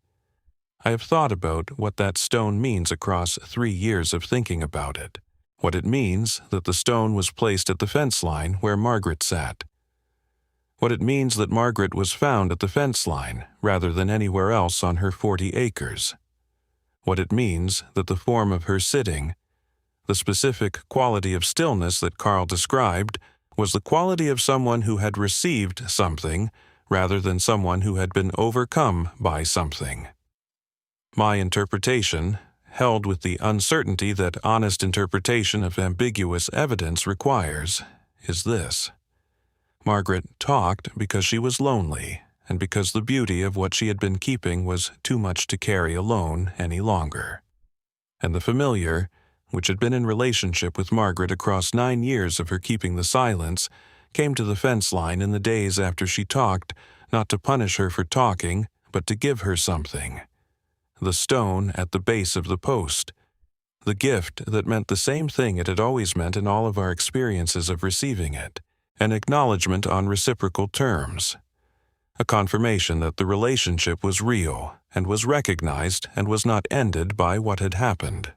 I have thought about what that stone means across 3 years of thinking about it. What it means that the stone was placed at the fence line where Margaret sat. What it means that Margaret was found at the fence line rather than anywhere else on her 40 acres. What it means that the form of her sitting, the specific quality of stillness that Carl described, was the quality of someone who had received something rather than someone who had been overcome by something. My interpretation, held with the uncertainty that honest interpretation of ambiguous evidence requires, is this. Margaret talked because she was lonely, and because the beauty of what she had been keeping was too much to carry alone any longer. And the familiar, which had been in relationship with Margaret across 9 years of her keeping the silence, came to the fence line in the days after she talked, not to punish her for talking, but to give her something. The stone at the base of the post. The gift that meant the same thing it had always meant in all of our experiences of receiving it. An acknowledgement on reciprocal terms. A confirmation that the relationship was real and was recognized and was not ended by what had happened.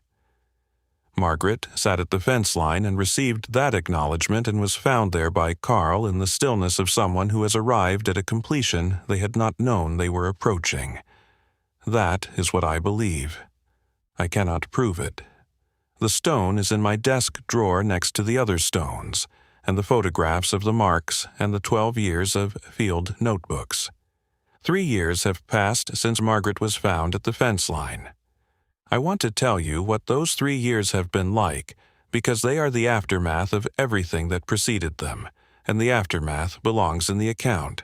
Margaret sat at the fence line and received that acknowledgement and was found there by Carl in the stillness of someone who has arrived at a completion they had not known they were approaching. That is what I believe. I cannot prove it. The stone is in my desk drawer next to the other stones, and the photographs of the marks and the 12 years of field notebooks. 3 years have passed since Margaret was found at the fence line. I want to tell you what those 3 years have been like, because they are the aftermath of everything that preceded them, and the aftermath belongs in the account.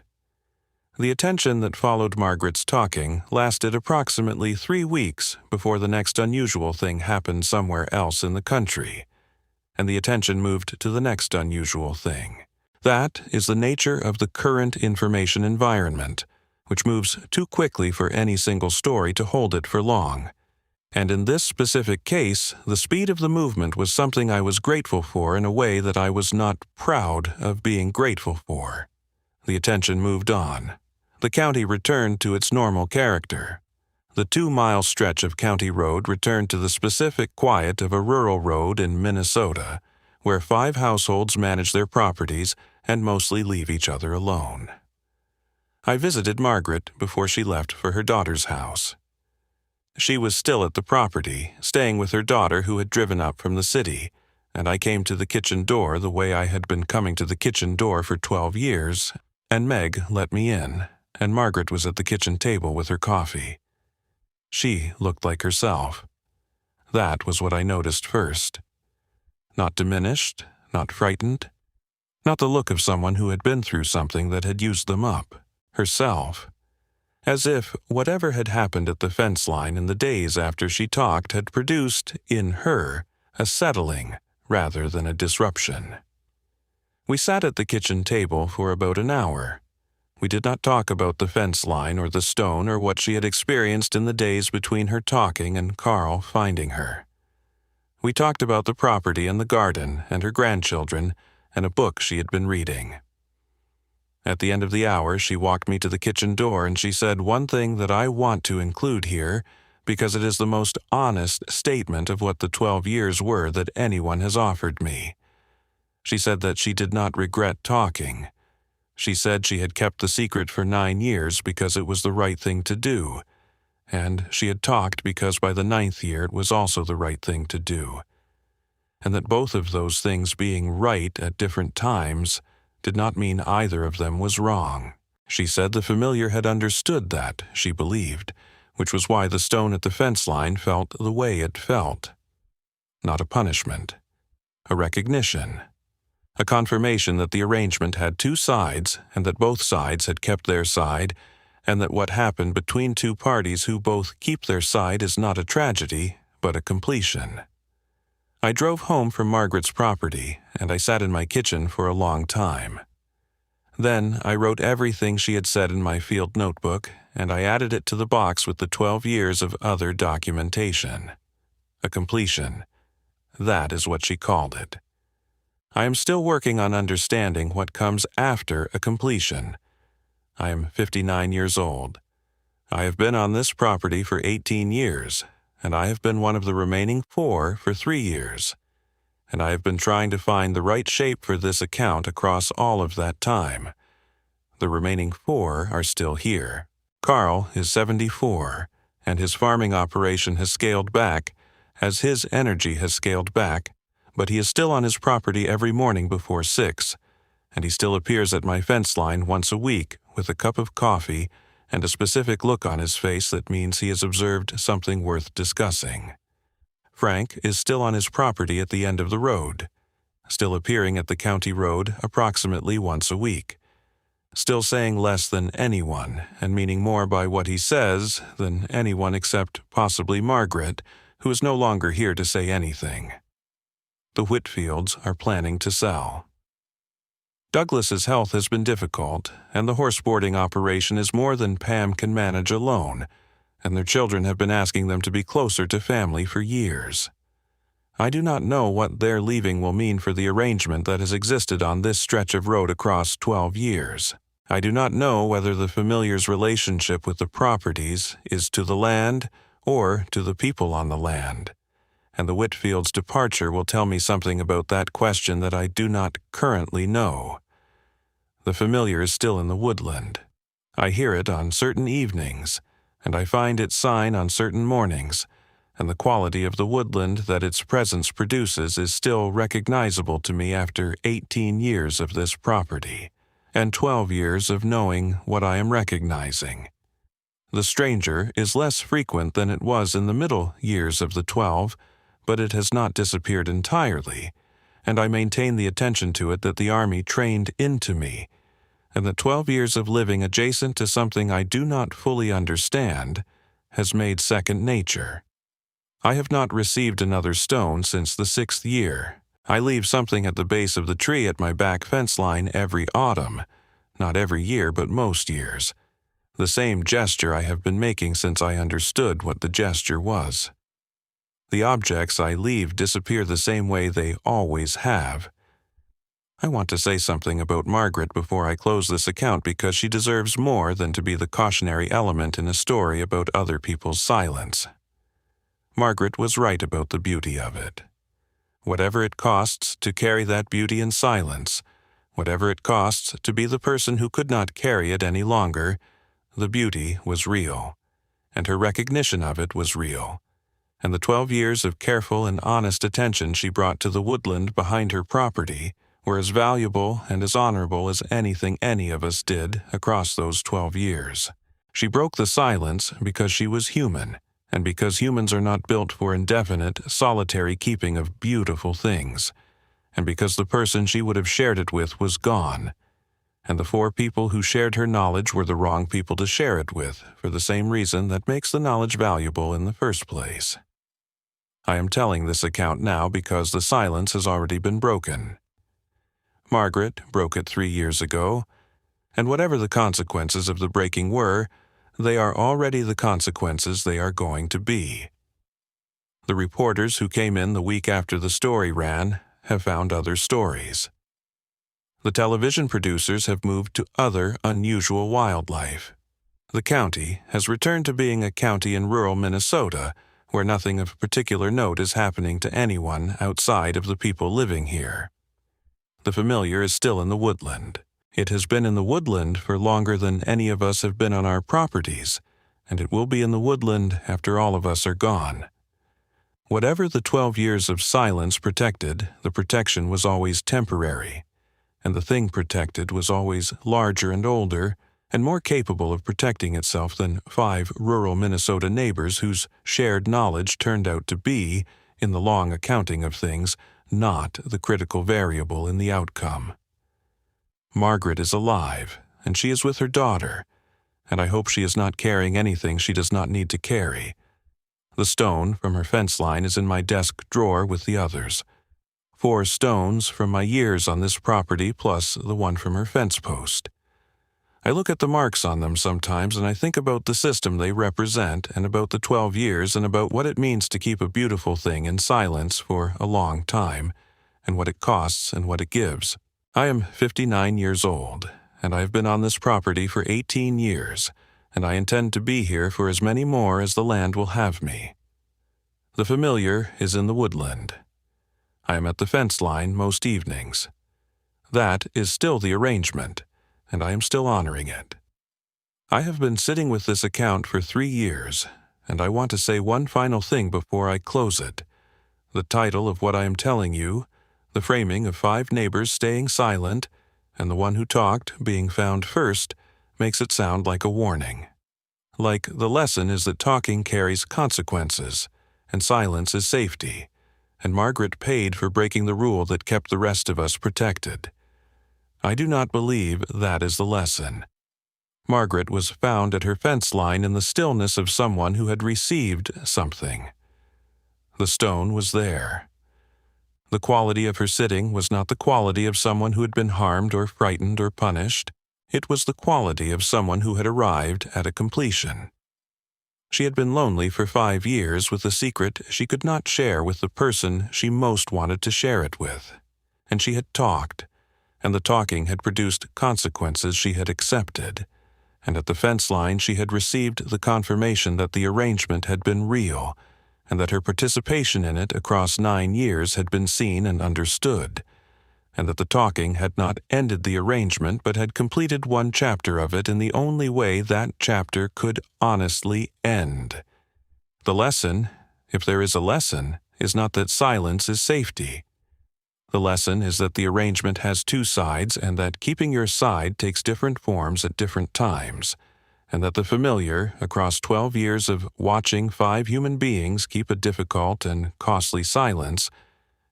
The attention that followed Margaret's talking lasted approximately 3 weeks before the next unusual thing happened somewhere else in the country. and the attention moved to the next unusual thing. That is the nature of the current information environment, which moves too quickly for any single story to hold it for long. And in this specific case, the speed of the movement was something I was grateful for in a way that I was not proud of being grateful for. The attention moved on. The county returned to its normal character. The 2-mile stretch of county road returned to the specific quiet of a rural road in Minnesota, where 5 households manage their properties and mostly leave each other alone. I visited Margaret before she left for her daughter's house. She was still at the property, staying with her daughter who had driven up from the city, and I came to the kitchen door the way I had been coming to the kitchen door for 12 years, and Meg let me in, and Margaret was at the kitchen table with her coffee. She looked like herself. That was what I noticed first. Not diminished, not frightened, not the look of someone who had been through something that had used them up. Herself. As if whatever had happened at the fence line in the days after she talked had produced, in her, a settling rather than a disruption. We sat at the kitchen table for about an hour. We did not talk about the fence line or the stone or what she had experienced in the days between her talking and Carl finding her. We talked about the property and the garden and her grandchildren and a book she had been reading. At the end of the hour, she walked me to the kitchen door and she said one thing that I want to include here because it is the most honest statement of what the 12 years were that anyone has offered me. She said that she did not regret talking. She said she had kept the secret for 9 years because it was the right thing to do, and she had talked because by the 9th year it was also the right thing to do, and that both of those things being right at different times did not mean either of them was wrong. She said the familiar had understood that, she believed, which was why the stone at the fence line felt the way it felt. Not a punishment. A recognition. A confirmation that the arrangement had 2 sides and that both sides had kept their side, and that what happened between 2 parties who both keep their side is not a tragedy, but a completion. I drove home from Margaret's property, and I sat in my kitchen for a long time. Then I wrote everything she had said in my field notebook, and I added it to the box with the 12 years of other documentation. A completion. That is what she called it. I am still working on understanding what comes after a completion. I am 59 years old. I have been on this property for 18 years, and I have been one of the remaining 4 for 3 years. And I have been trying to find the right shape for this account across all of that time. The remaining 4 are still here. Carl is 74, and his farming operation has scaled back, as his energy has scaled back, but he is still on his property every morning before 6, and he still appears at my fence line once a week with a cup of coffee and a specific look on his face that means he has observed something worth discussing. Frank is still on his property at the end of the road, still appearing at the county road approximately once a week, still saying less than anyone and meaning more by what he says than anyone except possibly Margaret, who is no longer here to say anything. The Whitfields are planning to sell. Douglas's health has been difficult, and the horse boarding operation is more than Pam can manage alone, and their children have been asking them to be closer to family for years. I do not know what their leaving will mean for the arrangement that has existed on this stretch of road across 12 years. I do not know whether the familiar's relationship with the properties is to the land or to the people on the land, and the Whitfield's departure will tell me something about that question that I do not currently know. The familiar is still in the woodland. I hear it on certain evenings, and I find its sign on certain mornings, and the quality of the woodland that its presence produces is still recognizable to me after 18 years of this property, and 12 years of knowing what I am recognizing. The stranger is less frequent than it was in the middle years of the 12, but it has not disappeared entirely, and I maintain the attention to it that the Army trained into me, and that 12 years of living adjacent to something I do not fully understand has made second nature. I have not received another stone since the 6th year, I leave something at the base of the tree at my back fence line every autumn. Not every year, but most years. The same gesture I have been making since I understood what the gesture was. The objects I leave disappear the same way they always have. I want to say something about Margaret before I close this account because she deserves more than to be the cautionary element in a story about other people's silence. Margaret was right about the beauty of it. Whatever it costs to carry that beauty in silence, whatever it costs to be the person who could not carry it any longer, the beauty was real, and her recognition of it was real, and the 12 years of careful and honest attention she brought to the woodland behind her property were as valuable and as honorable as anything any of us did across those 12 years. She broke the silence because she was human, and because humans are not built for indefinite, solitary keeping of beautiful things, and because the person she would have shared it with was gone, and the 4 people who shared her knowledge were the wrong people to share it with, for the same reason that makes the knowledge valuable in the first place. I am telling this account now because the silence has already been broken. Margaret broke it 3 years ago, and whatever the consequences of the breaking were, they are already the consequences they are going to be. The reporters who came in the week after the story ran have found other stories. The television producers have moved to other unusual wildlife. The county has returned to being a county in rural Minnesota, where nothing of particular note is happening to anyone outside of the people living here. The familiar is still in the woodland. It has been in the woodland for longer than any of us have been on our properties, and it will be in the woodland after all of us are gone. Whatever the 12 years of silence protected, the protection was always temporary, and the thing protected was always larger and older and more capable of protecting itself than 5 rural Minnesota neighbors whose shared knowledge turned out to be, in the long accounting of things, not the critical variable in the outcome. Margaret is alive, and she is with her daughter, and I hope she is not carrying anything she does not need to carry. The stone from her fence line is in my desk drawer with the others. 4 stones from my years on this property plus the one from her fence post. I look at the marks on them sometimes and I think about the system they represent and about the 12 years and about what it means to keep a beautiful thing in silence for a long time, and what it costs and what it gives. I am 59 years old, and I have been on this property for 18 years, and I intend to be here for as many more as the land will have me. The familiar is in the woodland. I am at the fence line most evenings. That is still the arrangement, and I am still honoring it. I have been sitting with this account for 3 years, and I want to say one final thing before I close it. The title of what I am telling you, the framing of 5 neighbors staying silent, and the one who talked being found first, makes it sound like a warning. Like the lesson is that talking carries consequences, and silence is safety, and Margaret paid for breaking the rule that kept the rest of us protected. I do not believe that is the lesson. Margaret was found at her fence line in the stillness of someone who had received something. The stone was there. The quality of her sitting was not the quality of someone who had been harmed or frightened or punished. It was the quality of someone who had arrived at a completion. She had been lonely for 5 years with a secret she could not share with the person she most wanted to share it with. And she had talked, and the talking had produced consequences she had accepted. And at the fence line she had received the confirmation that the arrangement had been real, and that her participation in it across 9 years had been seen and understood, and that the talking had not ended the arrangement but had completed one chapter of it in the only way that chapter could honestly end. The lesson, if there is a lesson, is not that silence is safety. The lesson is that the arrangement has 2 sides and that keeping your side takes different forms at different times, and that the familiar, across 12 years of watching 5 human beings keep a difficult and costly silence,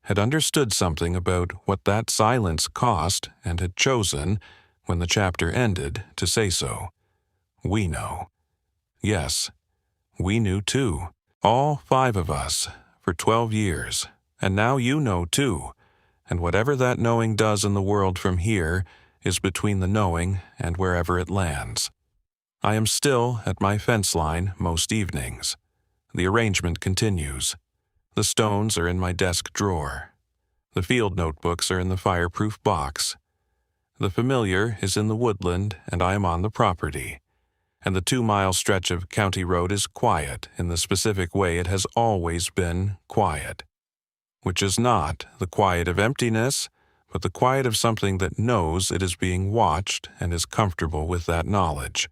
had understood something about what that silence cost and had chosen, when the chapter ended, to say so. We know. Yes, we knew too. All 5 of us, for 12 years. And now you know too. and whatever that knowing does in the world from here is between the knowing and wherever it lands. I am still at my fence line most evenings. The arrangement continues. The stones are in my desk drawer. The field notebooks are in the fireproof box. The familiar is in the woodland, and I am on the property. And the 2-mile stretch of county road is quiet in the specific way it has always been quiet, which is not the quiet of emptiness, but the quiet of something that knows it is being watched and is comfortable with that knowledge.